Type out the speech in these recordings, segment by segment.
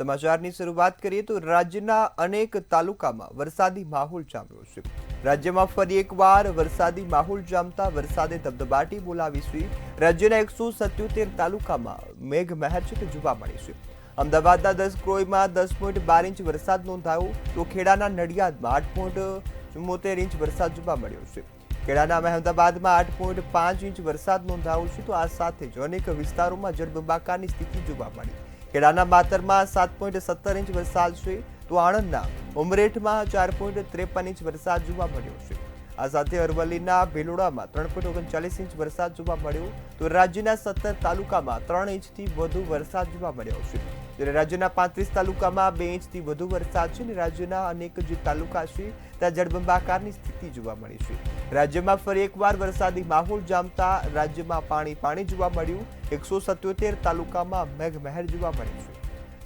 સમાચારની શરૂઆત કરીએ તો રાજ્યના અનેક તાલુકામાં વરસાદી માહોલ જામ્યો છે। રાજ્યમાં ફરી એકવાર વરસાદી માહોલ જામતા વરસાદે ધબધબાટી બોલાવી છે। રાજ્યના 177 તાલુકામાં મેઘમહેર જોવા મળી છે। અમદાવાદના 10 ક્રોઈમાં 10.12 ઇંચ વરસાદ નોંધાયો તો ખેડાના નડિયાદમાં 8.74 ઇંચ વરસાદ જોવા મળ્યો છે। ખેડાના મહેમદાબાદમાં 8.5 ઇંચ વરસાદ નોંધાયો છે તો આ સાથે જ અનેક વિસ્તારોમાં જળબંબાકારની સ્થિતિ જોવા મળી। ખેડાના માતરમાં 7.17 ઇંચ વરસાદ છે તો આણંદના ઉમરેઠમાં 4.53 ઇંચ વરસાદ જોવા મળ્યો છે। આ સાથે અરવલ્લીના ભેલોડામાં 3.39 ઇંચ વરસાદ જોવા મળ્યો તો રાજ્યના 17 તાલુકામાં 3 ઇંચથી વધુ વરસાદ જોવા મળ્યો છે। જ્યારે રાજ્યના 35 તાલુકામાં 2 ઇંચથી વધુ વરસાદ છે અને રાજ્યના અનેક જે તાલુકા છે ત્યાં જળબંબાકારની સ્થિતિ જોવા મળી છે। રાજ્યમાં ફરી એકવાર વરસાદી માહોલ જામતા રાજ્યમાં પાણી જોવા મળ્યું। 177 તાલુકામાં મેઘમહેર જોવા મળી છે।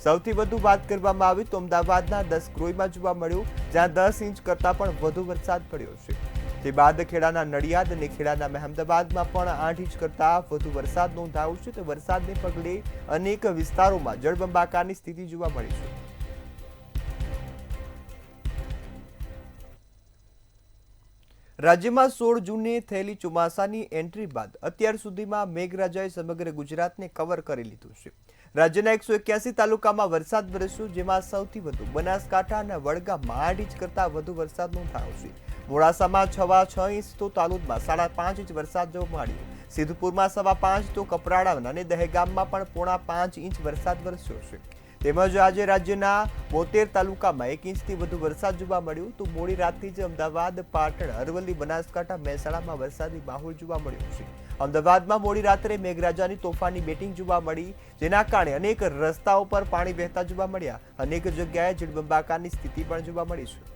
સૌથી વધુ વાત કરવામાં આવે તો અમદાવાદના 10 ક્રોઈમાં જોવા મળ્યું જ્યાં 10 ઇંચ કરતાં પણ વધુ વરસાદ પડ્યો છે। તે બાદ ખેડાના નડિયાદ અને ખેડાના મહેમદાબાદમાં પણ 8 ઇંચ કરતાં વધુ વરસાદ નોંધાયો છે તો વરસાદને પગલે અનેક વિસ્તારોમાં જળબંબાકારની સ્થિતિ જોવા મળી છે। રાજ્યમાં 16 જૂને થયેલી ચોમાસાની એન્ટ્રી બાદ અત્યાર સુધીમાં મેઘરાજાએ સમગ્ર ગુજરાતને કવર કરી લીધું છે। રાજ્યના 181 તાલુકામાં વરસાદ વરસ્યો જેમાં સૌથી વધુ બનાસકાંઠા અને વડગામમાં 8 ઇંચ કરતાં વધુ વરસાદ નોંધાયો છે। મોડાસામાં 6.6 ઇંચ તો તાલુદમાં 5.5 ઇંચ વરસાદ જોવા મળ્યો। સિદ્ધપુરમાં 5.5 ઇંચ તો કપરાડા અને દહેગામમાં પણ 4.5 ઇંચ વરસાદ વરસ્યો છે। તેમજ આજે રાજ્યના 72 તાલુકામાં 1 ઇંચથી વધુ વરસાદ જોવા મળ્યો તો મોડી રાતથી જ અમદાવાદ, પાટણ, અરવલ્લી, બનાસકાંઠા, મહેસાણામાં વરસાદી માહોલ જોવા મળ્યો છે। અમદાવાદમાં મોડી રાત્રે મેઘરાજાની તોફાની બેટિંગ જોવા મળી જેના કારણે અનેક રસ્તાઓ પર પાણી વહેતા જોવા મળ્યા। અનેક જગ્યાએ જળબંબાકારની સ્થિતિ પણ જોવા મળી છે।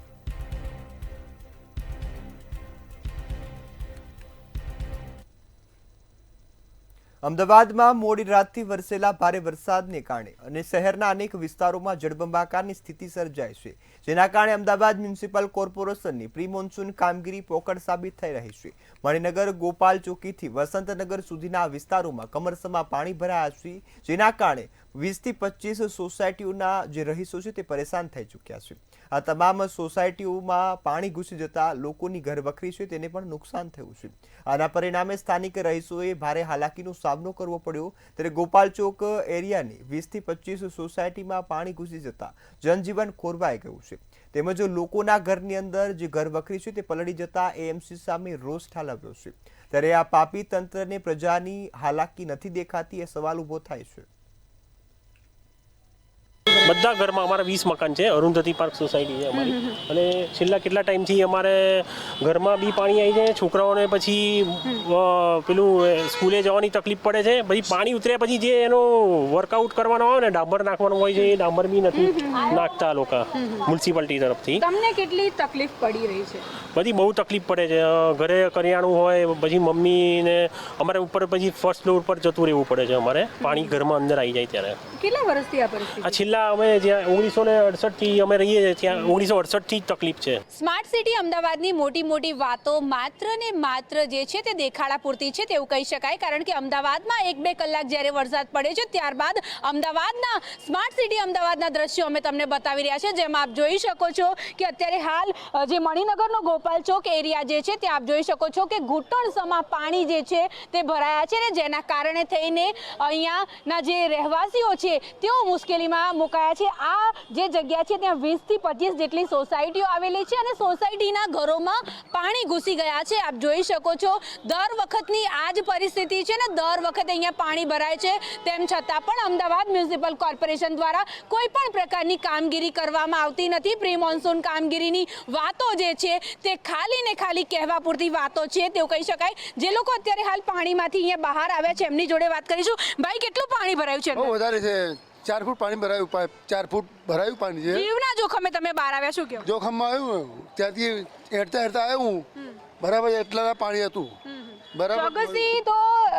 અમદાવાદમાં મોડી રાતથી વરસેલા ભારે વરસાદને કારણે અને શહેરના અનેક વિસ્તારોમાં જળબંબાકારની સ્થિતિ સર્જાઈ છે જેના કારણે અમદાવાદ મ્યુનિસિપલ કોર્પોરેશનની પ્રી મોન્સૂન કામગીરી પોકળ સાબિત થઈ રહી છે। મણિનગર, ગોપાલ ચોકીથી વસંતનગર સુધીના વિસ્તારોમાં કમરસમાં પાણી ભરાયા છે જેના કારણે 20 થી 25 સોસાયટીઓના જે રહીશો છે તે પરેશાન થઈ ચૂક્યા છે। આ તમામ સોસાયટીઓમાં પાણી ઘૂસી જતા લોકોની ઘરવખરી છે તેને પણ નુકસાન થયું છે। આના પરિણામે સ્થાનિક રહીશોએ ભારે હાલાકીનો સામનો કરવો પડ્યો। ત્યારે ગોપાલ ચોક એરિયાની 20 થી 25 સોસાયટીમાં પાણી ઘૂસી જતા જનજીવન ખોરવાઈ ગયું છે તેમજ લોકોના ઘરની અંદર જે ઘરવખરી છે તે પલળી જતા એએમસી સામે રોષ ઠાલવ્યો છે। ત્યારે આ પાપી તંત્રને પ્રજાની હાલાકી નથી દેખાતી એ સવાલ ઉભો થાય છે। બધા ઘરમાં અમારા 20 મકાન છે। અરુંધતી પાર્ક સોસાયટી છે અમારી અને છેલ્લા કેટલા ટાઈમથી અમારે ઘરમાં બી પાણી આવી જાય। છોકરાઓને પછી પેલું સ્કૂલે જવાની તકલીફ પડે છે। પછી પાણી ઉતર્યા પછી જે એનો વર્કઆઉટ કરવાનો હોય ને ડાંબર નાખવાનું હોય છે એ ડાંબર બી નથી નાખતા લોકો મ્યુનિસિપાલિટી તરફથી। તમને કેટલી તકલીફ પડી રહી છે? બધી બહુ તકલીફ પડે છે। ઘરે કરિયાણું હોય પછી મમ્મીને અમારે ઉપર પછી ફર્સ્ટ ફ્લોર પર જતું રહેવું પડે છે અમારે પાણી ઘરમાં અંદર આવી જાય ત્યારે। કેટલા વર્ષથી આ પરિસ્થિતિ? આ છેલ્લા અમે જ્યાં 1968 થી અમે રહીએ છીએ ત્યાં 1968 થી તકલીફ છે। સ્માર્ટ સિટી અમદાવાદની મોટી વાતો માત્ર ને માત્ર જે છે તે દેખાડા પૂરતી છે તેવું કહી શકાય કારણ કે અમદાવાદમાં 1-2 કલાક જ્યારે વરસાદ પડે છે ત્યારબાદ અમદાવાદના સ્માર્ટ સિટી અમદાવાદના દ્રશ્યો અમે તમને બતાવી રહ્યા છે। જેમાં આપ જોઈ શકો છો કે અત્યારે હાલ જે મણિનગરનો ગોપાલ ચોક એરિયા જે છે ત્યાં આપ જોઈ શકો છો કે ઘૂંટણસમા પાણી જે છે તે ભરાયા છે ને જેના કારણે થઈને અહીંયાના જે રહેવાસીઓ છે તેઓ મુશ્કેલીમાં મુકાયા છે। આ જે જગ્યા છે ત્યાં 20 થી 25 જેટલી સોસાયટીઓ આવેલી છે અને સોસાયટીના ઘરોમાં પાણી ઘૂસી ગયા છે। આપ જોઈ શકો છો દર વખતની આ જ પરિસ્થિતિ છે ને દર વખતે અહીંયા પાણી ભરાય છે તેમ છતાં પણ અમદાવાદ મ્યુનિસિપલ કોર્પોરેશન દ્વારા કોઈ પણ પ્રકારની કામગીરી કરવામાં આવતી નથી। પ્રી મોન્સૂન કામગીરીની વાતો જે છે તે ખાલી ને ખાલી કહેવા પૂરતી વાતો છે તેવું કહી શકાય। જે લોકો અત્યારે હાલ પાણીમાંથી અહીંયા બહાર આવ્યા છે એમની જોડે વાત કરીશું। ભાઈ કેટલું પાણી ભરાયું છે? બહુ વધારે છે। 4 ફૂટ પાણી ભરાયું, 4 ફૂટ ભરાયું પાણી છે। જીવના જોખમે તમે બહાર આવ્યા શું કહો? જોખમમાં આવ્યું ત્યાંથી હેડતા આવ્યું બરાબર એટલા પાણી હતું બરાબર। ચોકસી તો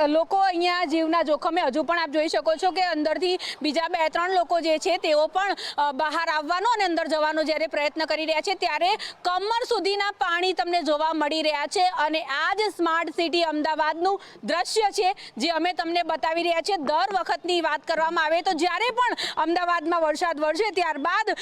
લોકો અહીંયા જીવના જોખમે હજુ પણ આપ જોઈ શકો છો કે અંદરથી બીજા 2-3 લોકો જે છે તેઓ પણ બહાર આવવાનો અને અંદર જવાનો જ્યારે પ્રયત્ન કરી રહ્યા છે ત્યારે કમર સુધીના પાણી તમને જોવા મળી રહ્યા છે અને આ જ સ્માર્ટ સિટી અમદાવાદનું દ્રશ્ય છે જે અમે તમને બતાવી રહ્યા છીએ। દર વખતની વાત કરવામાં આવે તો જ્યારે પણ અમદાવાદમાં વરસાદ વરસે ત્યારબાદ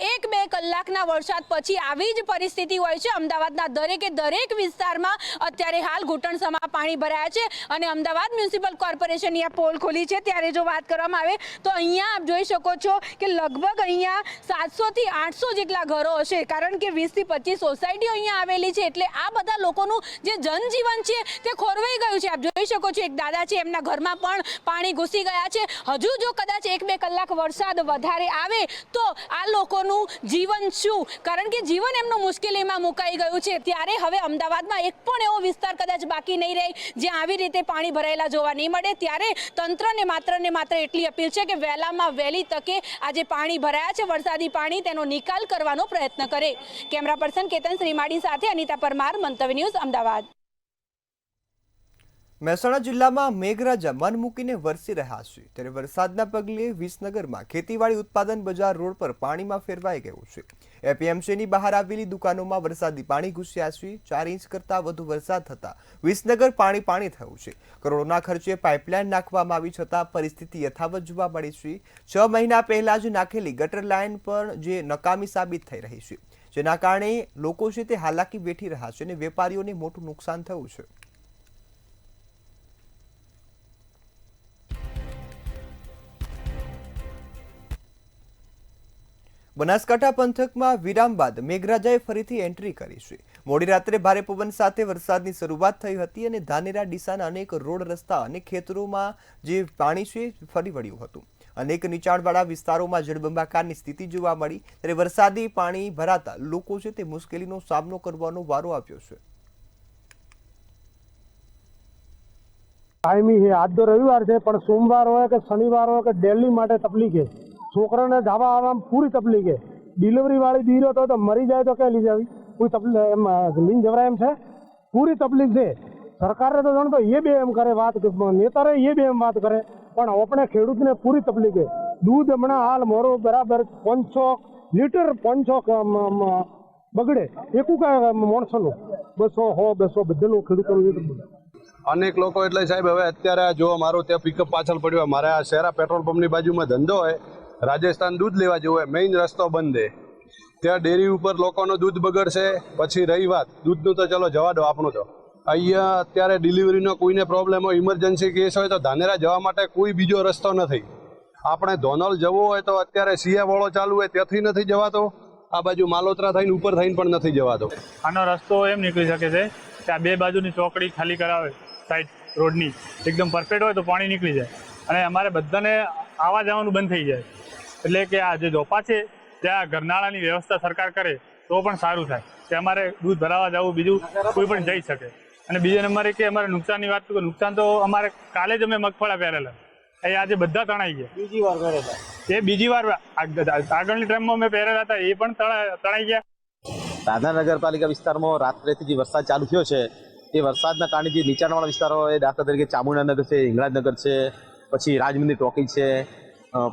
1-2 કલાકના વરસાદ પછી આવી જ પરિસ્થિતિ હોય છે। અમદાવાદના દરેક વિસ્તારમાં અત્યારે હાલ ઘૂંટણસમા પાણી ભરાયા છે અને અમદાવાદ મ્યુનિસિપલ કોર્પોરેશનની આ પોલ ખોલી છે ત્યારે જો વાત કરવામાં આવે તો અહીંયા આપ જોઈ શકો છો કે લગભગ અહીંયા 700 થી 800 જેટલા ઘરો હશે કારણ કે 20 થી 25 સોસાયટીઓ અહીંયા આવેલી છે એટલે આ બધા લોકોનું જે જનજીવન છે તે ખોરવાઈ ગયું છે। આપ જોઈ શકો છો એક દાદા છે એમના ઘરમાં પણ પાણી ઘૂસી ગયા છે। હજુ જો કદાચ 1-2 કલાક વરસાદ વધારે આવે તો આ લોકોનું જીવન શું કારણ કે જીવન એમનું મુશ્કેલીમાં મુકાઈ ગયું છે ત્યારે હવે અમદાવાદમાં એક પણ એવો વિસ્તાર કદાચ બાકી નહીં રહે જ્યાં આવી રીતે પાણી ભરાયેલા જોવા નહીં મળે ત્યારે તંત્રને માત્ર એટલી અપીલ છે કે વહેલામાં વહેલી તકે આ જે પાણી ભરાયા છે વરસાદી પાણી તેનો નિકાલ કરવાનો પ્રયત્ન કરે। કેમેરા પર્સન કેતન શ્રીમાળી સાથે અનિતા પરમાર, મંતવ્ય ન્યૂઝ, અમદાવાદ। મહેસાણા જિલ્લામાં મેઘરાજા મન મૂકીને વરસી રહ્યા છે ત્યારે વરસાદના પગલે વિસનગરમાં ખેતીવાડી ઉત્પાદન બજાર રોડ પર પાણીમાં ફેરવાઈ ગયું છે। એપીએમસીની બહાર આવેલી દુકાનોમાં વરસાદી પાણી ઘૂસ્યા છે। 4 ઇંચ કરતાં વધુ વરસાદ થતા વિસનગર પાણી થયું છે। કરોડોના ખર્ચે પાઇપલાઇન નાખવામાં આવી છતાં પરિસ્થિતિ યથાવત જોવા મળી છે। 6 મહિના પહેલા જ નાખેલી ગટર લાઇન પણ જે નકામી સાબિત થઈ રહી છે જેના કારણે લોકો છે તે હાલાકી વેઠી રહ્યા છે અને વેપારીઓને મોટું નુકસાન થયું છે। બનાસકાંઠા પંથકમાં વિરામ બાદ મેઘરાજાએ ફરીથી એન્ટ્રી કરી છે। મોડી રાત્રે ભારે પવન સાથે વરસાદની શરૂઆત થઈ હતી અને ધાનેરા ડીસાના અનેક રોડ રસ્તા અને ખેતરોમાં જે પાણી છે ફરી વળ્યું હતું। અનેક નીચાણવાળા વિસ્તારોમાં જળબંબાકારની સ્થિતિ જોવા મળી ત્યારે વરસાદી પાણી ભરાતા લોકો છે તે મુશ્કેલીનો સામનો કરવાનો વારો આપ્યો છે। કાયમી છે, આજ તો રવિવાર છે પણ સોમવાર હોય કે શનિવાર હોય કે ડેલી માટે તકલીફ છે। છોકરાને ધાબા આવવામાં પૂરી તકલીફ છે। ડિલિવરી વાળી દીરો તો મરી જાય તો ક્યાં લઈ જાવી, કોઈ તકલીફ એમ લઈને જવરાય એમ છે, પૂરી તકલીફ છે। સરકારે તો જાણતો એ બે એમ કરે વાત, નેતારે એ બે એમ વાત કરે પણ આપણે ખેડૂતને પૂરી તકલીફ છે। દૂધ હમણાં હાલ મોરું બરાબર 500 લીટર 500 બગડે એકું કાંઈ માણસોનું 200 100 200 બધેલું ખેડૂતોનું। અનેક લોકો એટલે સાહેબ હવે અત્યારે જો મારું ત્યાં પિકઅપ પાછળ પડ્યું, મારે આ શેરા પેટ્રોલ પંપની બાજુમાં ધંધો હોય, રાજસ્થાન દૂધ લેવા જવું હોય, મેઇન રસ્તો બંધ છે, ત્યાં ડેરી ઉપર લોકોનું દૂધ બગડશે। પછી રહી વાત દૂધનું તો ચલો જવા દો, આપણું તો અહીંયા અત્યારે ડિલિવરીનો કોઈને પ્રોબ્લેમ હોય, ઇમરજન્સી કેસ હોય તો ધાનેરા જવા માટે કોઈ બીજો રસ્તો નથી। આપણે ધોનલ જવું હોય તો અત્યારે સિયાવાળો ચાલુ હોય ત્યાંથી નથી જવાતો, આ બાજુ માલોત્રા થઈને ઉપર થઈને પણ નથી જવાતો। આનો રસ્તો એમ નીકળી શકે છે કે આ બે બાજુની ચોકડી ખાલી કરાવે, સાઈડ રોડની એકદમ પરફેક્ટ હોય તો પાણી નીકળી જાય અને અમારે બધાને આવવા જવાનું બંધ થઈ જાય। એટલે કે આ જે ઝોપા છે ત્યાં ઘરનાળાની વ્યવસ્થા સરકાર કરે તો પણ સારું થાય કે અમારે દૂધ ભરાવા જવું, બીજું કોઈ પણ જઈ શકે। અને બીજા નંબરે કે અમારે નુકસાનની વાત કરું, નુકસાન તો અમારે કાલે જ અમે મગફળા પહેરેલા એ આજે બધા તણાઈ ગયા, બીજી વાર કરેલા એ બીજી વાર આગળની ટ્રેમમાં અમે પહેરેલા હતા એ પણ તણાઈ ગયા। દાદરા નગરપાલિકા વિસ્તારમાં રાત્રેથી જે વરસાદ ચાલુ થયો છે એ વરસાદના કારણે જે નીચાણવાળા વિસ્તારો હોય, દાખલા તરીકે ચામુંડાનગર છે, હિંગળાજનગર છે, પછી રાજમંદિર ટોકી છે,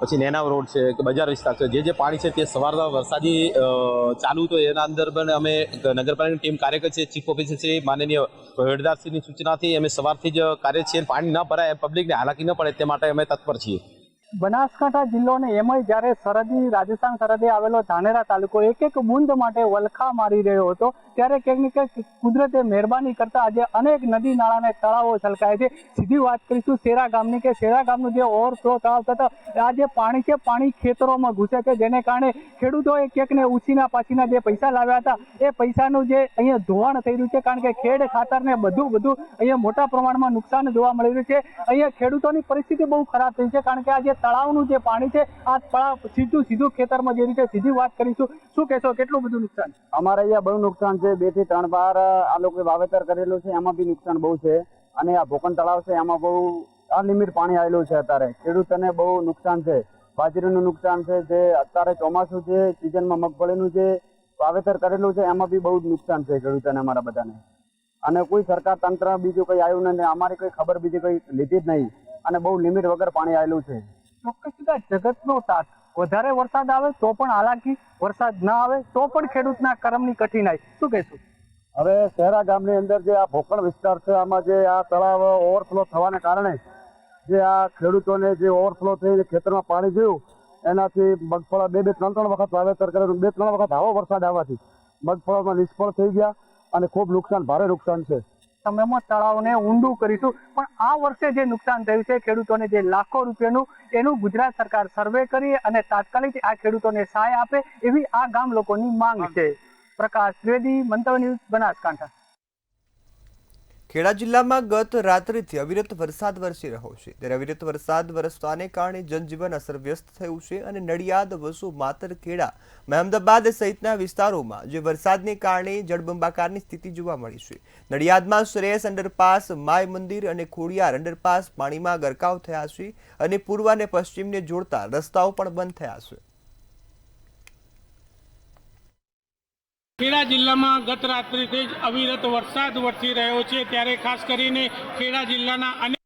પછી નેનાવ રોડ છે કે બજાર વિસ્તાર છે, જે પાણી છે તે સવારના વરસાદી ચાલુ તો એના અંદર પણ અમે નગરપાલિકાની ટીમ કાર્યકર છે, ચીફ ઓફિસર છે, માનનીય વહીવટદારશ્રીની સૂચનાથી અમે સવારથી જ કાર્ય છીએ। પાણી ન ભરાય, પબ્લિકને હાલાકી ન પડે તે માટે અમે તત્પર છીએ। બનાસકાંઠા જિલ્લો ને એમાંય જ્યારે સરહદી રાજસ્થાન સરહદે આવેલો ધાનેરા તાલુકો એક બુંદ માટે વલખા મારી રહ્યો હતો ત્યારે ક્યાંક ને ક્યાંક કુદરતે મહેરબાની કરતા આજે અનેક નદી નાળા અને તળાવો છલકાય છે। સીધી વાત કરીશું શેરા ગામની કે શેરા ગામનું જે ઓવરફ્લો તળાવ થતા આ જે પાણી છે પાણી ખેતરોમાં ઘૂસે છે, જેને કારણે ખેડૂતોએ ક્યાંક ને ઉછીના પાછીના જે પૈસા લાવ્યા હતા એ પૈસાનું જે અહીંયા ધોવાણ થઈ રહ્યું છે, કારણ કે ખેડ ખાતરને બધું અહીંયા મોટા પ્રમાણમાં નુકસાન જોવા મળી રહ્યું છે। અહીંયા ખેડૂતોની પરિસ્થિતિ બહુ ખરાબ થઈ છે, કારણ કે આ જે તળાવનું જે પાણી છે આ તળાવ સીધું ખેતરમાં જે રીતે સીધી વાત કરીશું, શું કહેશો કેટલું બધું નુકસાન? અમારે અહીંયા બહુ નુકસાન છે। 2 થી 3 વાર આ લોકોએ વાવેતર કરેલું છે, એમાં બી નુકસાન બહુ છે અને આ ભોકન તળાવ છે એમાં બહુ અનલિમિટ પાણી આવેલું છે। અત્યારે ખેડૂતોને બહુ નુકસાન છે, બાજરીનું નુકસાન છે, જે અત્યારે ચોમાસું છે સિઝનમાં મગફળીનું જે વાવેતર કરેલું છે એમાં બી બહુ નુકસાન છે ખેડૂતોને અમારા બધાને। અને કોઈ સરકાર તંત્ર બીજું કંઈ આવ્યું નથી, અમારી કોઈ ખબર બીજી કંઈ લીધી જ નહીં અને બહુ લિમિટ વગર પાણી આવેલું છે. ચોક્કસ જગતનો તાત, વધારે વરસાદ આવે તો પણ હાલાકી, વરસાદ ના આવે તો પણ ખેડૂતના કર્મની કઠિનાઈ. શું કહેશું? હવે શહેરા ગામની અંદર જે આ ભોકળ વિસ્તાર છે, આમાં જે આ તળાવ ઓવરફ્લો થવાને કારણે જે આ ખેડૂતોને જે ઓવરફ્લો થઈને ખેતરમાં પાણી ગયું, એનાથી મગફળા 2-3 વખત વાવેતર કરેલું, 2-3 વખત આવો વરસાદ આવવાથી મગફળામાં નિષ્ફળ થઈ ગયા અને ખૂબ નુકસાન, ભારે નુકસાન છે. સમયમાં તળાવને ઊંડું કરીશું, પણ આ વર્ષે જે નુકસાન થયું છે ખેડૂતોને, જે લાખો રૂપિયાનું, એનું ગુજરાત સરકાર સર્વે કરી અને તાત્કાલિક આ ખેડૂતોને સહાય આપે એવી આ ગામ લોકોની માંગ છે. પ્રકાશ દ્વિવેદી, મંતવ્ય ન્યૂઝ, બનાસકાંઠા. ખેડા જિલ્લામાં ગત રાત્રિથી અવિરત વરસાદ વરસી રહ્યો છે. ત્યારે અવિરત વરસાદ વરસવાને કારણે જનજીવન અસરગ્રસ્ત થયું છે અને નડિયાદ, વસુ, માતર, ખેડા, મહેમદાબાદ સહિતના વિસ્તારોમાં જે વરસાદને કારણે જળબંબાકારની સ્થિતિ જોવા મળી છે. નડિયાદમાં શ્રેયસ અંડરપાસ, માય મંદિર અને ખોડિયાર અંડરપાસ પાણીમાં ગરકાવ થયા છે અને પૂર્વ અને પશ્ચિમને જોડતા રસ્તાઓ પણ બંધ થયા છે. ખેડા જિલ્લામાં ગત રાત્રિથી જ અવિરત વરસાદ વરસી રહ્યો છે. ત્યારે ખાસ કરીને ખેડા જિલ્લાના અનેક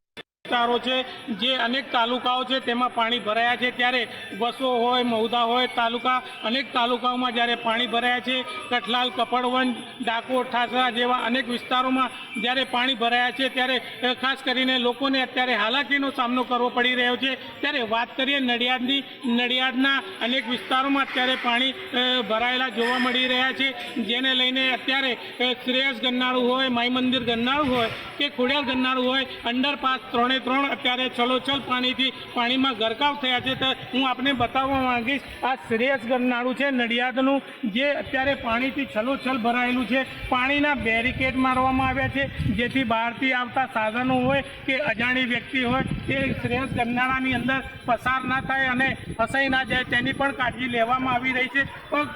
વિસ્તારો છે, જે અનેક તાલુકાઓ છે તેમાં પાણી ભરાયા છે. ત્યારે વસો હોય, મહુધા હોય, તાલુકા અનેક તાલુકાઓમાં જ્યારે પાણી ભરાયા છે, કઠલાલ, કપડવંજ, ડાકોર, ઠાસરા જેવા અનેક વિસ્તારોમાં જ્યારે પાણી ભરાયા છે, ત્યારે ખાસ કરીને લોકોને અત્યારે હાલાકીનો સામનો કરવો પડી રહ્યો છે. ત્યારે વાત કરીએ નડિયાદની, નડિયાદના અનેક વિસ્તારોમાં અત્યારે પાણી ભરાયેલા જોવા મળી રહ્યા છે, જેને લઈને અત્યારે શ્રેયસ ગન્નાળું હોય, માઈ મંદિર ગન્નાળું હોય કે ખોડિયાર ગન્નાળું હોય, અંડરપાસ 3 અત્યારે છલોછલ પાણીમાં ગરકાવ થયા છે. તો હું આપને બતાવવા માંગીશ, આ શ્રેયસ ગન્નાળું છે નડિયાદનું, જે અત્યારે પાણીથી છલોછલ ભરાયેલું છે. પાણીના બેરિકેડ મારવામાં આવ્યા છે, જેથી બહારથી આવતા સાધનો હોય કે અજાણી વ્યક્તિ હોય તે શ્રેયસ ગન્નાળાની અંદર પસાર ના થાય અને ફસાઈ ના જાય તેની પણ કાળજી લેવામાં આવી રહી છે.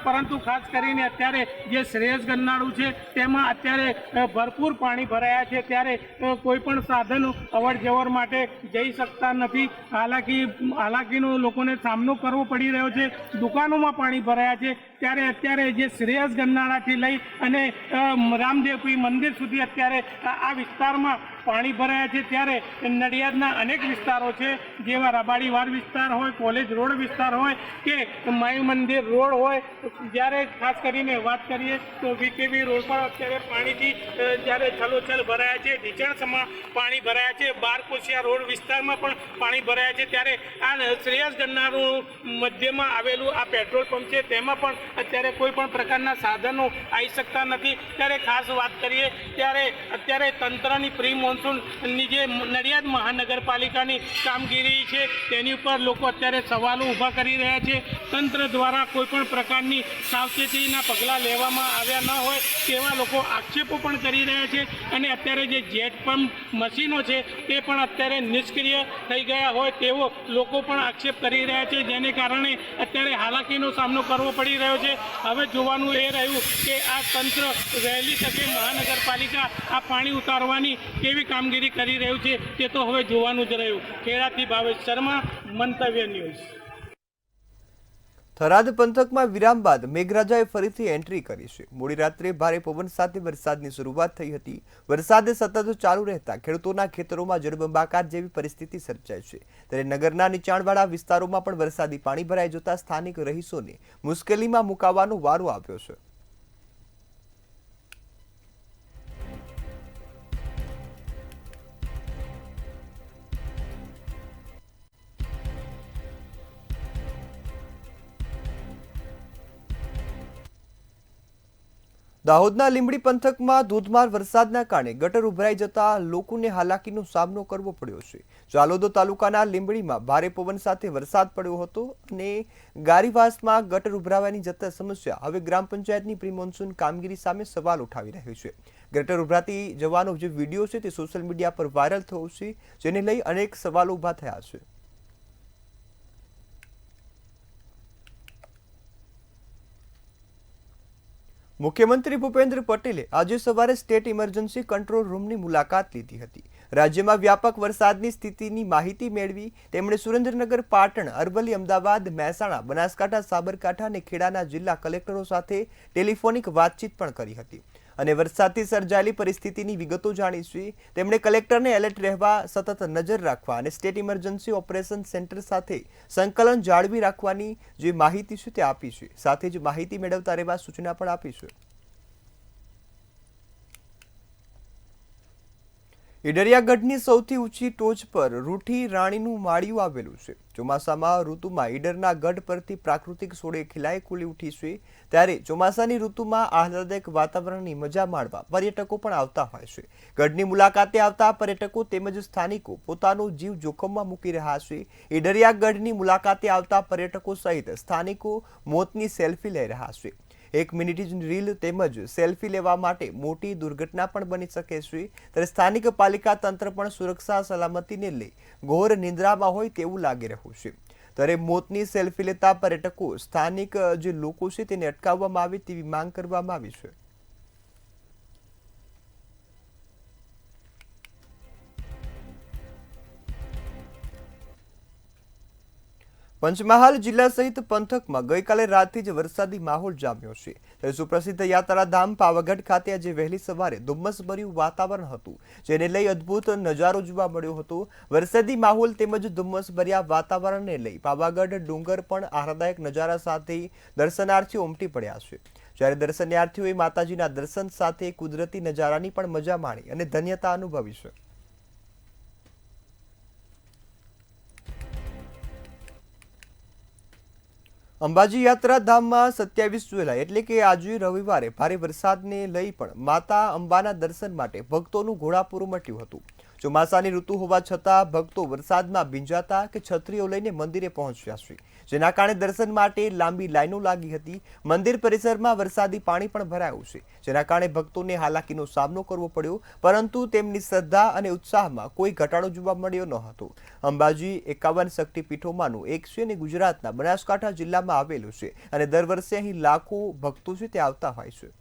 પરંતુ ખાસ કરીને અત્યારે જે શ્રેયસ ગન્નાળું છે તેમાં અત્યારે ભરપૂર પાણી ભરાયા છે. ત્યારે કોઈ પણ સાધનો અવર જવર માટે જઈ શકતા નથી. હાલાકીનો લોકોને સામનો કરવો પડી રહ્યો છે. દુકાનોમાં પાણી ભરાયા છે. ત્યારે અત્યારે જે શ્રેયસ ગન્નાળાથી લઈ અને રામદેવપી મંદિર સુધી અત્યારે આ વિસ્તારમાં પાણી ભરાયા છે. ત્યારે નડિયાદના અનેક વિસ્તારો છે, જેવા રબાડીવાડ વિસ્તાર હોય, કોલેજ રોડ વિસ્તાર હોય કે માઈ મંદિર રોડ હોય. જ્યારે ખાસ કરીને વાત કરીએ તો વીકેવી રોડ પર અત્યારે પાણીથી જ્યારે છલોછલ ભરાયા છે. ઢીચણસમાં પાણી ભરાયા છે. બારકોશિયા રોડ વિસ્તારમાં પણ પાણી ભરાયા છે. ત્યારે આ શ્રેયસ ગન્નાળું મધ્યમાં આવેલું આ પેટ્રોલ પંપ છે, તેમાં પણ અત્યારે કોઈ પણ પ્રકારના સાધનો આવી શકતા નથી. ત્યારે ખાસ વાત કરીએ ત્યારે અત્યારે તંત્રની પ્રી મોન્સૂનની જે નડિયાદ મહાનગરપાલિકાની કામગીરી છે તેની ઉપર લોકો અત્યારે સવાલો ઊભા કરી રહ્યા છે. તંત્ર દ્વારા કોઈ પણ પ્રકારની સાવચેતીના પગલાં લેવામાં આવ્યા ન હોય તેવા લોકો આક્ષેપો પણ કરી રહ્યા છે. અને અત્યારે જે જેટ પંપ મશીનો છે તે પણ અત્યારે નિષ્ક્રિય થઈ ગયા હોય તેવો લોકો પણ આક્ષેપ કરી રહ્યા છે, જેને કારણે અત્યારે હાલાકીનો સામનો કરવો પડી રહ્યો છે. હવે જોવાનું એ રહ્યું કે આ તંત્ર વહેલી તકે મહાનગરપાલિકા આ પાણી ઉતારવાની કેવી કામગીરી કરી રહ્યું છે તે તો હવે જોવાનું જ રહ્યું. ખેડાથી ભાવેશ શર્મા, મંતવ્ય ન્યૂઝ. થરાદ પંથકમાં વિરામ બાદ મેઘરાજાએ ફરીથી એન્ટ્રી કરી છે. મોડી રાત્રે ભારે પવન સાથે વરસાદની શરૂઆત થઈ હતી. વરસાદ સતત ચાલુ રહેતા ખેડૂતોના ખેતરોમાં જળબંબાકાર જેવી પરિસ્થિતિ સર્જાઈ છે. ત્યારે નગરના નીચાણવાળા વિસ્તારોમાં પણ વરસાદી પાણી ભરાઈ જતા સ્થાનિક રહીશોને મુશ્કેલીમાં મુકાવાનો વારો આવ્યો છે. દાહોદના લીંબડી પંથકમાં ધોધમાર વરસાદના કારણે ગટર ઉભરાઈ જતા લોકોને હાલાકીનો સામનો કરવો પડ્યો છે. જાલોદ તાલુકાના લીંબડીમાં ભારે પવન સાથે વરસાદ પડ્યો હતો અને ગારીવાસમાં ગટર ઉભરાવાની જતા સમસ્યા હવે ગ્રામ પંચાયતની પ્રી મોન્સૂન કામગીરી સામે સવાલ ઉઠાવી રહ્યું છે. ગટર ઉભરાતી જવાનો જે વિડીયો છે તે સોશિયલ મીડિયા પર વાયરલ થયો છે, જેને લઈ અનેક સવાલો ઊભા થયા છે. મુખ્યમંત્રી ભૂપેન્દ્ર પટેલે આજે સવારે સ્ટેટ ઇમરજન્સી કંટ્રોલ રૂમની મુલાકાત લીધી હતી. રાજ્યમાં વ્યાપક વરસાદની સ્થિતિની માહિતી મેળવી તેમણે સુરેન્દ્રનગર, પાટણ, અરવલ્લી, અમદાવાદ, મહેસાણા, બનાસકાંઠા, સાબરકાંઠા અને ખેડાના જિલ્લા કલેક્ટરો સાથે ટેલિફોનિક વાતચીત પણ કરી હતી. અને વરસાદથી સર્જાયેલી પરિસ્થિતિની વિગતો જાણી છે. તેમણે કલેક્ટરને એલર્ટ રહેવા, સતત નજર રાખવા અને સ્ટેટ ઇમરજન્સી ઓપરેશન સેન્ટર સાથે સંકલન જાળવી રાખવાની જે માહિતી છે તે આપી છે. સાથે જ માહિતી મેળવતા રહેવા સૂચના પણ આપી છે. ઈડરિયાગઢની સૌથી ઊંચી ટોચ પર રૂઠી રાણીનું માળિયું આવેલું છે. ચોમાસામાં ઋતુમાં ઈડરના ગઢ પરથી પ્રાકૃતિક સોળે ખીલાઈ ખુલી ઉઠી છે. ત્યારે ચોમાસાની ઋતુમાં આહલાદક વાતાવરણની મજા માણવા પર્યટકો પણ આવતા હોય છે. ગઢની મુલાકાતે આવતા પર્યટકો તેમજ સ્થાનિકો પોતાનો જીવ જોખમમાં મૂકી રહ્યા છે. ઈડરિયાગઢની મુલાકાતે આવતા પર્યટકો સહિત સ્થાનિકો મોતની સેલ્ફી લઈ રહ્યા છે. 1 મિનિટની રીલ તેમજ સેલ્ફી લેવા માટે મોટી દુર્ઘટના પણ બની શકે છે. ત્યારે સ્થાનિક પાલિકા તંત્ર પણ સુરક્ષા સલામતીને લઈ ઘોર નિંદ્રામાં હોય તેવું લાગી રહ્યું છે. ત્યારે મોતની સેલ્ફી લેતા પર્યટકો સ્થાનિક જે લોકો છે તેને અટકાવવામાં આવે તેવી માંગ કરવામાં આવી છે. પંચમહાલ જિલ્લા સહિત પંથકમાં ગઈકાલે રાતથી જ વરસાદી માહોલ જામ્યો છે. ત્યારે સુપ્રસિદ્ધ યાત્રાધામ પાવાગઢ ખાતે આજે વહેલી સવારે ધુમ્મસભર્યું વાતાવરણ હતું, જેને લઈ અદ્ભુત નજારો જોવા મળ્યો હતો. વરસાદી માહોલ તેમજ ધુમ્મસભર્યા વાતાવરણને લઈ પાવાગઢ ડુંગર પણ આહલાદક નજારા સાથે દર્શનાર્થીઓ ઉમટી પડ્યા છે. જ્યારે દર્શનાર્થીઓએ માતાજીના દર્શન સાથે કુદરતી નજારાની પણ મજા માણી અને ધન્યતા અનુભવી છે. અંબાજી યાત્રાધામમાં 27 જુલાઈ એટલે કે આજે રવિવારે ભારે વરસાદને લઈ પણ માતા અંબાના દર્શન માટે ભક્તોનું ઘોડાપૂર ઉમટ્યું હતું. ચોમાસાની ઋતુ હોવા છતાં ભક્તો વરસાદમાં ભીંજાતા કે છત્રીઓ લઈને મંદિરે પહોંચ્યા છે, જેના કારણે દર્શન માટે લાંબી લાઈનો લાગી હતી. મંદિર પરિસરમાં વરસાદી પાણી પણ ભરાયું છે, જેના કારણે ભક્તોને હાલાકીનો સામનો કરવો પડ્યો, પરંતુ તેમની શ્રદ્ધા અને ઉત્સાહમાં કોઈ ઘટાડો જોવા મળ્યો ન હતો. અંબાજી 51 શક્તિપીઠોમાંનું એક છે અને ગુજરાતના બનાસકાંઠા જિલ્લામાં આવેલું છે અને દર વર્ષે અહીં લાખો ભક્તો છે તે આવતા હોય છે.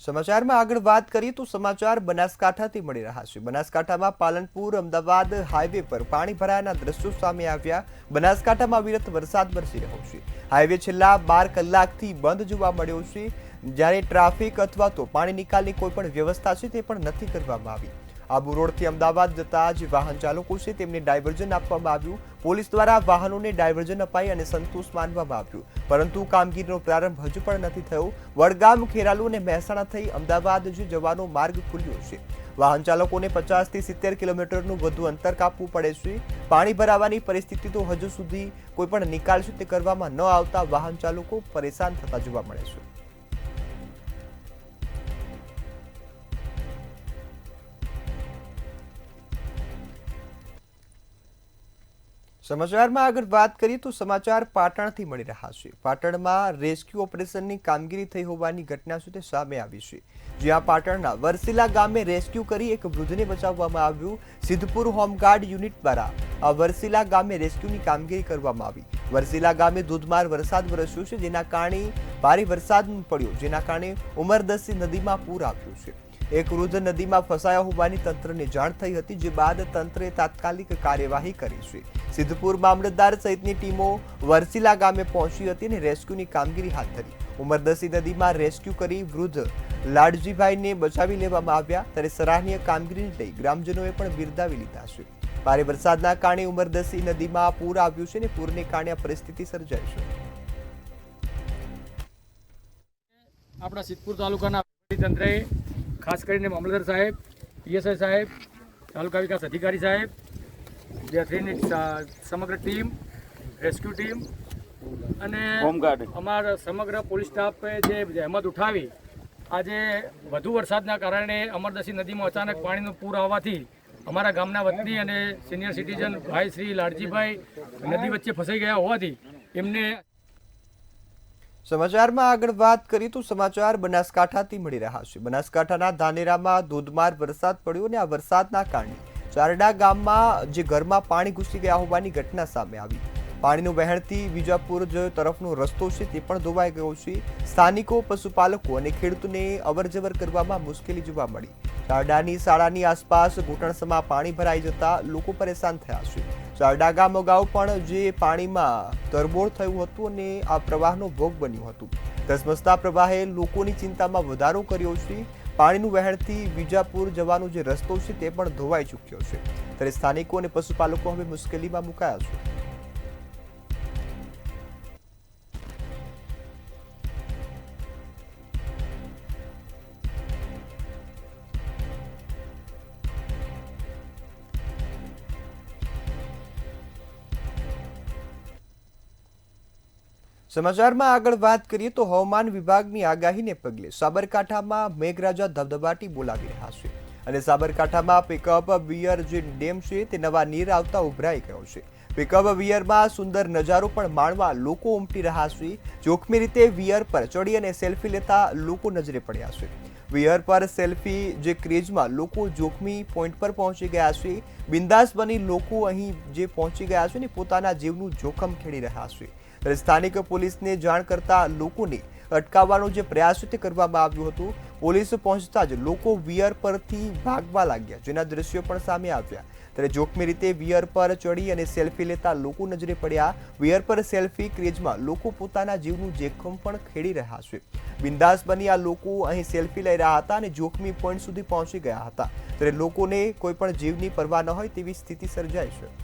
સમાચારમાં આગળ વાત કરીએ તો સમાચાર બનાસકાંઠાથી મળી રહ્યા છે. બનાસકાંઠામાં પાલનપુર અમદાવાદ હાઈવે પર પાણી ભરાયાના દ્રશ્યો સામે આવ્યા. બનાસકાંઠામાં અવિરત વરસાદ વરસી રહ્યો છે. હાઈવે છેલ્લા 12 કલાકથી બંધ જોવા મળ્યો છે, જ્યારે ટ્રાફિક અથવા તો પાણી નિકાલની કોઈ પણ વ્યવસ્થા છે તે પણ નથી કરવામાં આવી. આબુ રોડથી અમદાવાદ જતા જે વાહન ચાલકો છે તેમને ડાયવર્ઝન આપવામાં આવ્યું. પોલીસ દ્વારા વાહનોને ડાયવર્ઝન અપાઈ અને સંતોષ માનવામાં આવ્યું, પરંતુ કામગીરીનો પ્રારંભ હજુ પણ નથી થયો. વડગામ, ખેરાલુ અને મહેસાણા થઈ અમદાવાદ જે જવાનો માર્ગ ખુલ્યો છે. વાહન ચાલકોને 50 થી 70 કિલોમીટરનું વધુ અંતર કાપવું પડે છે. પાણી ભરાવાની પરિસ્થિતિ તો હજુ સુધી કોઈ પણ નિકાલ છે તે કરવામાં ન આવતા વાહન ચાલકો પરેશાન થતા જોવા મળે છે. સમાચારમાં આગળ વાત કરીએ તો સમાચાર પાટણથી મળી રહ્યા છે. પાટણમાં રેસ્ક્યુ ઓપરેશનની કામગીરી થઈ હોવાની ઘટના છે તે સામે આવી છે, જ્યાં પાટણના વરસીલા ગામે રેસ્ક્યુ કરી એક વૃદ્ધને બચાવવામાં આવ્યું. સિદ્ધપુર હોમગાર્ડ યુનિટ દ્વારા આ વરસીલા ગામે રેસ્ક્યુની કામગીરી કરવામાં આવી. વરસીલા ગામે ધોધમાર વરસાદ વરસ્યો છે, જેના કારણે ભારે વરસાદ પડ્યો, જેના કારણે ઉમરદસી નદીમાં પૂર આવ્યું છે. એક વૃદ્ધ નદીમાં ફસાયા હોવાની તંત્રને જાણ થઈ હતી, જે બાદ તંત્રે તાત્કાલિક કાર્યવાહી કરી છે. સિદ્ધપુર મામલતદાર સહિતની ટીમો વરસીલા ગામે પહોંચી હતી અને રેસ્ક્યુની કામગીરી હાથ ધરી. ઉમરદસી નદીમાં રેસ્ક્યુ કરી વૃદ્ધ લાડજીભાઈને બચાવી લેવામાં આવ્યા. ત્યારે સરાહનીય કામગીરીને લઈ ગ્રામજનોએ પણ બિરદાવી લીધા છે. ભારે વરસાદના કારણે ઉમરદસી નદીમાં પૂર આવ્યું છે અને પૂરને કારણે આ પરિસ્થિતિ સર્જાઈ છે. આપણા સિદ્ધપુર તાલુકાના તંત્રએ ખાસ કરીને મામલતદાર સાહેબ, પીએસઆઈ સાહેબ, તાલુકા વિકાસ અધિકારી સાહેબ, સમગ્ર ટીમ, રેસ્ક્યુ ટીમ અને અમારા સમગ્ર પોલીસ સ્ટાફે જે જહેમત ઉઠાવી, આજે વધુ વરસાદના કારણે અમરદસી નદીમાં અચાનક પાણીનું પૂર આવવાથી અમારા ગામના વતની અને સિનિયર સિટીઝન ભાઈ શ્રી લાડજીભાઈ નદી વચ્ચે ફસાઈ ગયા હોવાથી એમને. સમાચારમાં આગળ વાત કરીએ તો સમાચાર બનાસકાંઠાથી મળી રહ્યા છે. બનાસકાંઠાના ધાનેરામાં ધોધમાર વરસાદ પડ્યો અને આ વરસાદના કારણે ચારડા ગામમાં જે ઘરમાં પાણી ઘૂસી ગયા હોવાની ઘટના સામે આવી. પાણીનું વહેણથી વિજાપુર તરફનો રસ્તો છે તે પણ ધોવાઈ ગયો છે. સ્થાનિકો, પશુપાલકો અને ખેડૂતોને અવરજવર કરવામાં મુશ્કેલી જોવા મળી. ચારડાની શાળાની આસપાસ ઘૂંટણસમાં પાણી ભરાઈ જતા લોકો પરેશાન થયા છે. ચારડા ગામ અગાઉ પણ જે પાણીમાં તરબોળ થયું હતું અને આ પ્રવાહનો ભોગ બન્યું હતું. ધસમસતા પ્રવાહે લોકોની ચિંતામાં વધારો કર્યો છે. પાણીનું વહેણથી વિજાપુર જવાનો જે રસ્તો છે તે પણ ધોવાઈ ચૂક્યો છે. ત્યારે સ્થાનિકો અને પશુપાલકો હવે મુશ્કેલીમાં મુકાયા છે. સમાચારમાં આગળ વાત કરીએ તો હવામાન વિભાગની આગાહીને પગલે સાબરકાંઠામાં મેઘરાજા ધબધબાટી બોલાવી રહ્યા છે અને સાબરકાંઠામાં પિકઅપ વિયર જે ડેમ છે તે નવા નીર આવતા ઉભરાઈ ગયો છે. પિકઅપ વિયરમાં સુંદર નજારો પણ માણવા લોકો ઉમટી રહ્યા છે. જોખમી રીતે વિયર પર ચડી અને સેલ્ફી લેતા લોકો નજરે પડ્યા છે. વિયર પર સેલ્ફી જે ક્રેઝમાં લોકો જોખમી પોઈન્ટ પર પહોંચી ગયા છે. બિંદાસ બની લોકો અહીં જે પહોંચી ગયા છે ને પોતાના જીવનું જોખમ ખેડી રહ્યા છે. સ્થાનિક પોલીસને જાણ કરતા લોકોને અટકાવવાનો જે પ્રયાસ તે કરવામાં આવ્યો હતો. પોલીસ પહોંચતા જ લોકો વિયર પરથી ભાગવા લાગ્યા, જેના દ્રશ્યો પણ સામે આવ્યા. ત્યારે જોખમી રીતે વિયર પર ચડી અને સેલ્ફી લેતા લોકો નજરે પડ્યા. વિયર પર સેલ્ફી ક્રેઝમાં લોકો પોતાના જીવનું જોખમ પણ ખેડી રહ્યા છે. બિંદાસ બની આ લોકો અહીં સેલ્ફી લઈ રહ્યા હતા અને જોખમી પોઈન્ટ સુધી પહોંચી ગયા હતા. ત્યારે લોકોને કોઈ પણ જીવની પરવા ન હોય તેવી સ્થિતિ સર્જાઈ છે.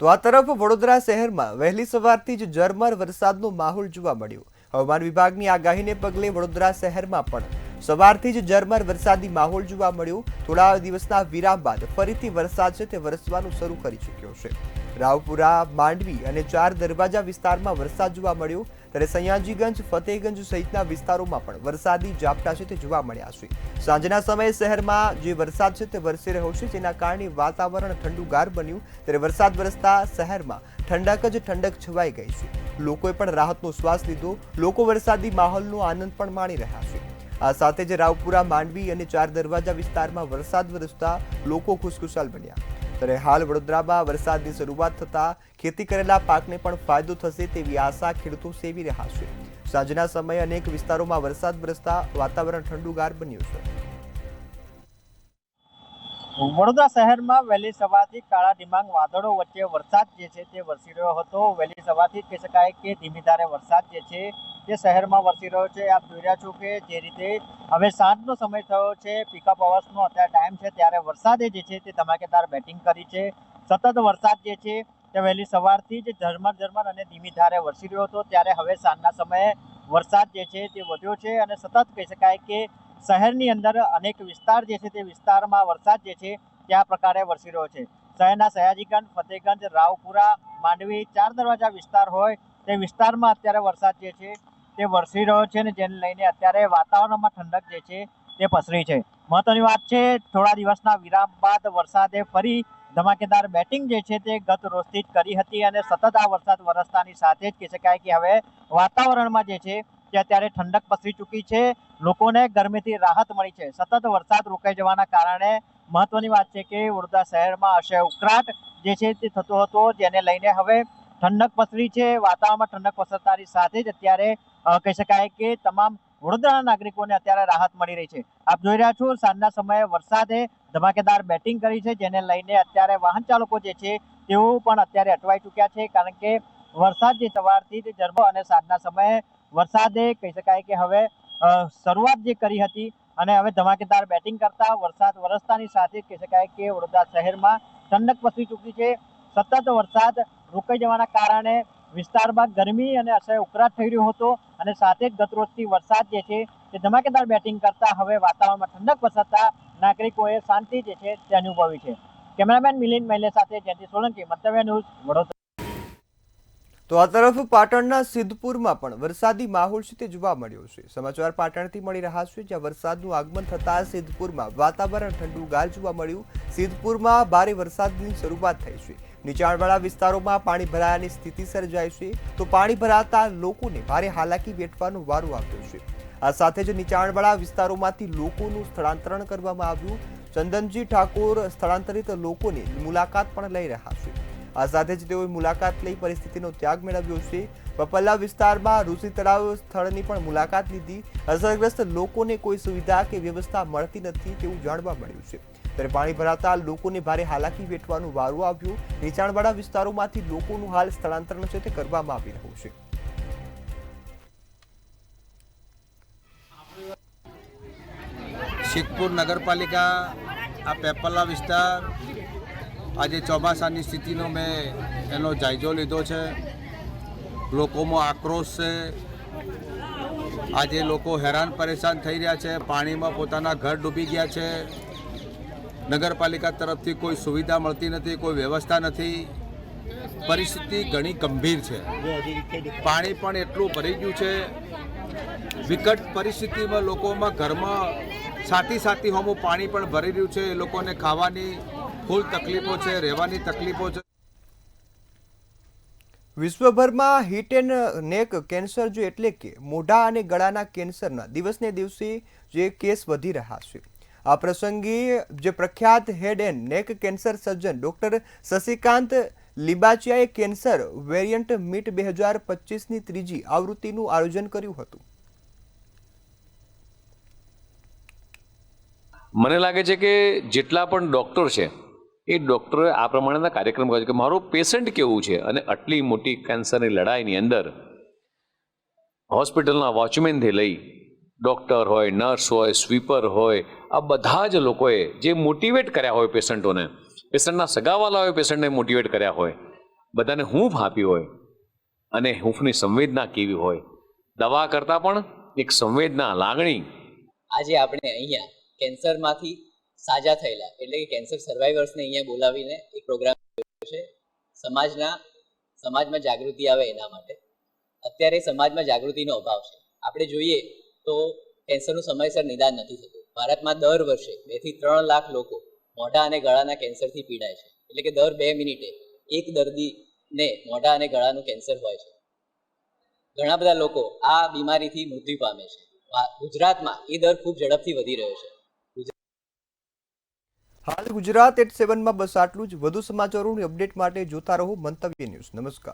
તો આ તરફ વડોદરા શહેરમાં વહેલી સવારથી જ ઝરમર વરસાદનો માહોલ જોવા મળ્યો. હવામાન વિભાગની આગાહીને પગલે વડોદરા શહેરમાં પણ સવારથી જ ઝરમર વરસાદી માહોલ જોવા મળ્યો. થોડા દિવસના વિરામ બાદ ફરીથી વરસાદ છે તે વરસવાનું શરૂ કરી ચૂક્યો છે. રાવપુરા, માંડવી અને ચાર દરવાજા વિસ્તારમાં વરસાદ જોવા મળ્યો. ત્યારે સયાજીગંજ, ફતેહગંજ સહિતના વિસ્તારોમાં પણ વરસાદી ઝાપટા છે તે જોવા મળ્યા છે. સાંજના સમયે શહેરમાં જે વરસાદ છે તે વરસી રહ્યો છે, જેના કારણે વાતાવરણ ઠંડુગાર બન્યું. ત્યારે વરસાદ વરસતા શહેરમાં ઠંડક જ ઠંડક છવાઈ ગઈ છે. લોકોએ પણ રાહતનો શ્વાસ લીધો. લોકો વરસાદી માહોલનો આનંદ પણ માણી રહ્યા છે. આ સાથે જ રાવપુરા, માંડવી અને ચાર દરવાજા વિસ્તારમાં વરસાદ વરસતા લોકો ખુશખુશાલ બન્યા. ત્યારે હાલ વડોદરામાં વરસાદની શરૂઆત થતા ખેતી કરેલા પાકને પણ ફાયદો થશે તેવી આશા ખેડૂતો સેવી રહ્યા છે. સાંજના સમયે અનેક વિસ્તારોમાં વરસાદ વરસતા વાતાવરણ ઠંડુગાર બન્યું છે. વડોદરા શહેરમાં વહેલી સવારથી કાળા ડિબાંગ વાદળો વચ્ચે વરસાદ જે છે તે વરસી રહ્યો હતો. વહેલી સવારથી કહી શકાય કે ધીમી ધારે વરસાદ જે છે તે શહેરમાં વરસી રહ્યો છે. આપ જોઈ રહ્યા છો કે જે રીતે હવે સાંજનો સમય થયો છે, પિકઅપ અવર્સનો અત્યારે ટાઈમ છે, ત્યારે વરસાદે જે છે તે ધમાકેદાર બેટિંગ કરી છે. સતત વરસાદ જે છે તે વહેલી સવારથી જ ઝરમર અને ધીમી ધારે વરસી રહ્યો હતો. ત્યારે હવે સાંજના સમયે વરસાદ જે છે તે વધ્યો છે અને સતત કહી શકાય કે શહેરની અંદર અનેક વિસ્તાર જે છે તે વિસ્તારમાં વરસાદ જે છે તે આ પ્રકારે વરસી રહ્યો છે. શહેરના સયાજીગંજ, ફતેહગંજ, રાવપુરા, માંડવી, ચાર દરવાજા વિસ્તાર હોય તે વિસ્તારમાં અત્યારે વરસાદ જે છે તે વરસી રહ્યો છે અને જેને લઈને અત્યારે વાતાવરણમાં ઠંડક જે છે તે પસરી છે. મહત્વની વાત છે, થોડા દિવસના વિરામ બાદ વરસાદે ફરી ધમાકેદાર બેટિંગ જે છે તે ગત રોજથી જ કરી હતી અને સતત આ વરસાદ વરસતાની સાથે જ કહી શકાય કે હવે વાતાવરણમાં જે છે તે અત્યારે ઠંડક પસરી ચૂકી છે. લોકોને ગરમીથી રાહત મળી છે. સતત વરસાદ રોકાઈ જવાના કારણે મહત્વની વાત છે કે વડોદરા શહેરમાં અસહ્ય ઉકળાટ જે છે તે થતો હતો, જેને લઈને હવે ઠંડક પસરી છે. વાતાવરણમાં ઠંડક પસરતાની સાથે જ અત્યારે કહી શકાય કે તમામ વડોદરાના નાગરિકોને અત્યારે રાહત મળી રહી છે. આપ જોઈ રહ્યા છો સાંજના સમયે વરસાદે ધમાકેદાર બેટિંગ કરી છે, જેને લઈને અત્યારે વાહન ચાલકો જે છે તેઓ પણ અત્યારે અટવાઈ ચૂક્યા છે, કારણ કે વરસાદ જે સવારથી જ ઝરમર અને સાંજના સમયે વરસાદે કહી શકાય કે હવે શરૂઆત જે કરી હતી અને હવે ધમાકેદાર બેટિંગ કરતા વરસાદ વરસતાની સાથે કહી શકાય કે વડોદરા શહેરમાં ઠંડક પસરી ચૂકી છે. સતત વરસાદ રોકાઈ જવાના કારણે વિસ્તારમાં ગરમી અને અસહ્ય ઉકળાટ થઈ રહ્યો હતો અને સાથે જ ગતરોજથી વરસાદ જે છે તે ધમાકેદાર બેટિંગ કરતા હવે વાતાવરણમાં ઠંડક પસરતા નાગરિકોએ શાંતિ જે છે તે અનુભવી છે. કેમેરામેન મિલિંદ મहिले સાથે જયંતિ સોલંકી, મંતવ્ય ન્યૂઝ, વડોદરા. તો આ તરફ પાટણના સિદ્ધપુરમાં પણ વરસાદી માહોલ છે તે જોવા મળ્યો છે. સમાચાર પાટણથી મળી રહ્યા છે, જ્યાં વરસાદનું આગમન થતાં સિદ્ધપુરમાં વાતાવરણ ઠંડુગાર જોવા મળ્યું. સિદ્ધપુરમાં ભારે વરસાદની શરૂઆત થઈ છે. નીચાણવાળા વિસ્તારોમાં પાણી ભરાયાની સ્થિતિ સર્જાઈ છે, તો પાણી ભરાતા લોકોને ભારે હાલાકી વેઠવાનો વારો આવ્યો છે. આ સાથે જ નીચાણવાળા વિસ્તારોમાંથી લોકોનું સ્થળાંતરણ કરવામાં આવ્યું. ચંદનજી ઠાકોર સ્થળાંતરિત લોકોની મુલાકાત પણ લઈ રહ્યા છે. આ સાથે જ તેઓએ મુલાકાત લઈ પરિસ્થિતિનો ત્યાગ મેળવ્યો છે. પપલ્લા વિસ્તારમાં ઋષિ તળાવ સ્થળની પણ મુલાકાત લીધી. અસરગ્રસ્ત લોકોને કોઈ સુવિધા કે વ્યવસ્થા મળતી નથી તેવું જાણવા મળ્યું છે. ત્યારે પાણી ભરાતા લોકોને ભારે હાલાકી વેઠવાનું વારો આવ્યું. નીચાણવાળા વિસ્તારોમાંથી લોકોનું હાલ સ્થળાંતરણ છે તે કરવામાં આવી રહ્યું છે. સિદ્ધપુર નગરપાલિકા આ પેપલ્લા વિસ્તાર આજે ચોમાસાની સ્થિતિનો મેં એનો જાયજો લીધો છે. લોકોમાં આક્રોશ છે. આજે લોકો હેરાન પરેશાન થઈ રહ્યા છે. પાણીમાં પોતાના ઘર ડૂબી ગયા છે. નગરપાલિકા તરફથી કોઈ સુવિધા મળતી નથી, કોઈ વ્યવસ્થા નથી. પરિસ્થિતિ ઘણી ગંભીર છે. પાણી પણ એટલું ભરી ગયું છે. વિકટ પરિસ્થિતિમાં લોકોમાં ઘરમાં સાથી હોમું પાણી પણ ભરી રહ્યું છે. એ લોકોને ખાવાની ફૂલ તકલીફો છે, રહેવાની તકલીફો છે. વિશ્વભરમાં હિટ એન્ડ નેક કેન્સર જો એટલે કે મોઢા અને ગળાના કેન્સરના દિવસને દિવસે જે કેસ વધી રહ્યા છે. આ પ્રસંગે જે પ્રખ્યાત head and neck cancer surgeon doctor Shashikant લિબાચિયાએ કેન્સર વેરિયન્ટ મીટ 2025ની ત્રીજી આવૃત્તિનું આયોજન કર્યું હતું. મને લાગે છે કે જેટલા પણ ડૉક્ટર છે એ ડૉક્ટરોએ આ પ્રમાણેના કાર્યક્રમ કર્યો છે કે મારું પેશન્ટ કેવું છે. અને આટલી મોટી કેન્સરની લડાઈની અંદર હોસ્પિટલના વોચમેનથી લઈ ડૉક્ટર હોય, નર્સ હોય, સ્વીપર હોય, આ બધા જ લોકોએ જે મોટિવેટ કર્યા હોય પેશન્ટોને, પેશન્ટના સગાવાલાઓએ પેશન્ટને મોટિવેટ કર્યા હોય, બધાને હૂંફ આપી હોય અને હૂંફની સંવેદના કેવી હોય, દવા કરતાં પણ એક સંવેદના, લાગણી. આજે આપણે અહીંયા કેન્સરમાંથી સાજા થયેલા એટલે કે કેન્સર સર્વાઈવર્સને અહીંયા બોલાવીને એક પ્રોગ્રામ છે. સમાજમાં જાગૃતિ આવે એના માટે. અત્યારે સમાજમાં જાગૃતિનો અભાવ છે. આપણે જોઈએ તો કેન્સરનું સમયસર નિદાન નથી થતું. ભારતમાં દર વર્ષે 2 થી 3 લાખ લોકો મોઢા અને ગળાના કેન્સરથી પીડાય છે. એટલે કે દર 2 મિનિટે એક દર્દીને મોઢા અને ગળાનું કેન્સર હોય છે. ઘણા બધા લોકો આ બીમારીથી મૃત્યુ પામે છે. ગુજરાતમાં એ દર ખૂબ ઝડપથી વધી રહ્યો છે. હાલ ગુજરાત@7 માં બસ આટલું જ. વધુ સમાચારોની અપડેટ માટે જોતા રહો મંતવ્ય ન્યૂઝ. નમસ્કાર.